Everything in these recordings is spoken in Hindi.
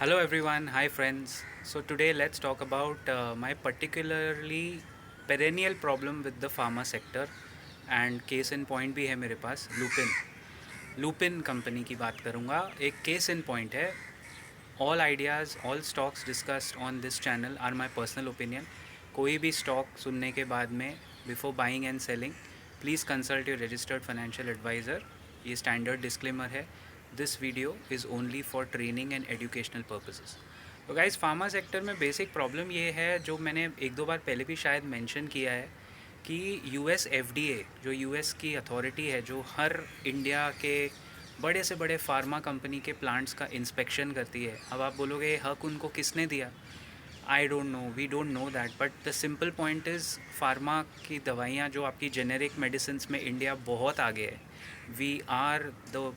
Hello everyone, hi friends. So today let's talk about my particularly perennial problem with the pharma sector and case in point भी है मेरे पास लूपिन कंपनी की बात करूँगा. एक केस इन पॉइंट है. All ideas all stocks discussed on this channel are my personal opinion. कोई भी स्टॉक सुनने के बाद में before buying and selling please consult your registered financial adviser. ये स्टैंडर्ड डिस्क्लेमर है. This video is only for training and educational purposes. तो गाइस, फार्मा सेक्टर में बेसिक प्रॉब्लम ये है, जो मैंने एक दो बार पहले भी शायद मेंशन किया है, कि यूएस एफडीए जो यूएस की अथॉरिटी है, जो हर इंडिया के बड़े से बड़े फार्मा कंपनी के प्लांट्स का इंस्पेक्शन करती है. अब आप बोलोगे हक उनको किसने दिया? I don't know, we don't know that, but the simple point is pharma की दवाइयाँ जो आपकी जेनेरिक मेडिसिन में इंडिया बहुत आगे है. We are the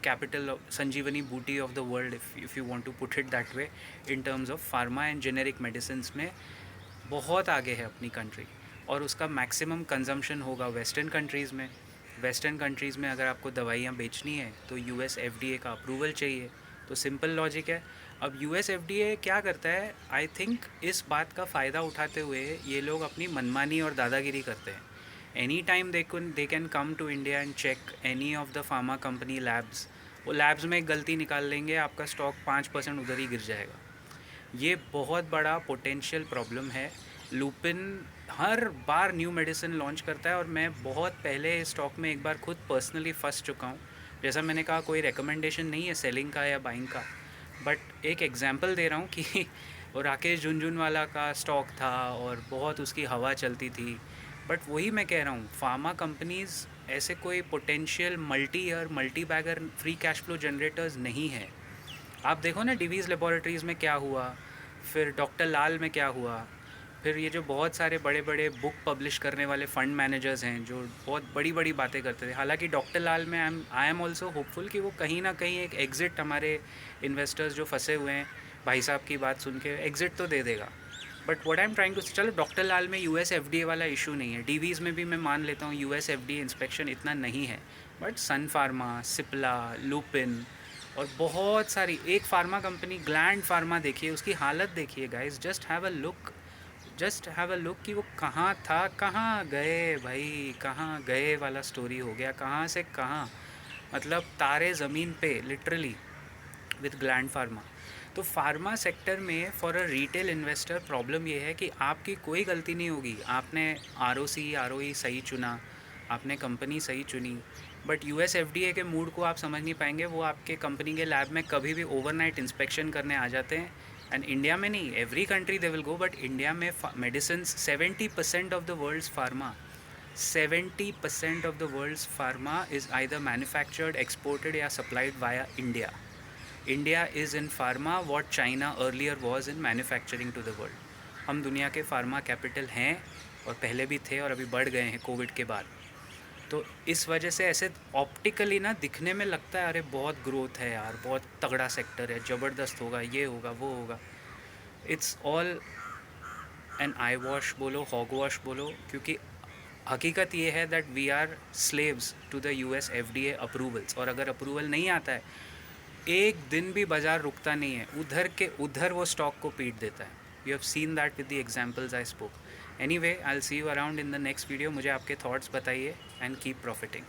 capital of Sanjeevani booty of the world, if you want to put it that way, in terms of pharma and generic medicines में बहुत आगे है अपनी कंट्री. और उसका मैक्सिमम कंजम्पशन होगा वेस्टर्न कंट्रीज़ में. वेस्टर्न कंट्रीज़ में अगर आपको दवाइयाँ बेचनी है तो यूएस एफडीए का अप्रूवल चाहिए. तो सिंपल लॉजिक है. अब यूएस एफडीए क्या करता है, आई थिंक इस बात का फ़ायदा उठाते हुए ये लोग अपनी मनमानी और दादागिरी करते हैं. Any time they can come to India and check any of the pharma company labs. वो लैब्स में एक गलती निकाल लेंगे, आपका स्टॉक 5% उधर ही गिर जाएगा. ये बहुत बड़ा पोटेंशियल प्रॉब्लम है. लूपिन हर बार न्यू मेडिसिन लॉन्च करता है, और मैं बहुत पहले इस स्टॉक में एक बार खुद पर्सनली फंस चुका हूँ. जैसा मैंने कहा, कोई रिकमेंडेशन नहीं है सेलिंग का या बाइंग का, बट एक एग्जांपल दे रहा हूँ कि वो राकेश झुनझुनवाला का स्टॉक था और बहुत उसकी हवा चलती थी. बट वही मैं कह रहा हूँ, फार्मा कंपनीज़ ऐसे कोई potential multi year multi bagger free cash flow generators नहीं है. आप देखो ना, डिवीज़ लेबॉरेटरीज़ में क्या हुआ, फिर डॉक्टर लाल में क्या हुआ, फिर ये जो बहुत सारे बड़े बड़े बुक पब्लिश करने वाले फ़ंड मैनेजर्स हैं जो बहुत बड़ी बड़ी बातें करते थे. हालांकि डॉक्टर लाल में आई एम ऑल्सो होपफुल कि वो कहीं ना कहीं एक एग्ज़िट, हमारे इन्वेस्टर्स जो फंसे हुए हैं भाई साहब की बात सुन के, एग्ज़िट तो दे देगा. But what I am trying to, चलो डॉक्टर लाल में यूएस एफडीए वाला इशू नहीं है. डीवीज़ में भी मैं मान लेता हूँ यूएस एफडीए इंस्पेक्शन इतना नहीं है. बट सन फार्मा, सिप्ला, लूपिन और बहुत सारी, एक फार्मा कंपनी ग्लैंड फार्मा देखिए, उसकी हालत देखिए guys. Just have a look कि वो कहाँ था, कहाँ गए भाई, कहाँ गए वाला स्टोरी हो गया. कहाँ से कहाँ, मतलब तारे ज़मीन पे लिटरली विद ग्लैंड फार्मा. तो फार्मा सेक्टर में for a retail investor problem ये है कि आपकी कोई गलती नहीं होगी. आपने आरओई सही चुना, आपने कंपनी सही चुनी, बट यूएस एफडीए के मूड को आप समझ नहीं पाएंगे. वो आपके कंपनी के लैब में कभी भी ओवरनाइट इंस्पेक्शन करने आ जाते हैं. एंड इंडिया में नहीं, every country they will go, but India में medicine 70% of the world's pharma, 70% of the world's pharma is either manufactured, exported या supplied via India. India is in pharma what China earlier was in manufacturing to the world. हम दुनिया के फार्मा कैपिटल हैं, और पहले भी थे और अभी बढ़ गए हैं कोविड के बाद. तो इस वजह से ऐसे ऑप्टिकली ना दिखने में लगता है अरे बहुत ग्रोथ है यार, बहुत तगड़ा सेक्टर है, ज़बरदस्त होगा, ये होगा वो होगा. It's all an eye wash बोलो, हॉग वॉश बोलो, क्योंकि हकीकत ये है that we are slaves to the US FDA approvals. और अगर अप्रूवल नहीं आता है, एक दिन भी बाज़ार रुकता नहीं है, उधर के उधर वो स्टॉक को पीट देता है. You have seen that with the examples I spoke. Anyway, I will see you around in the next video. मुझे आपके थॉट्स बताइए एंड कीप प्रॉफिटिंग.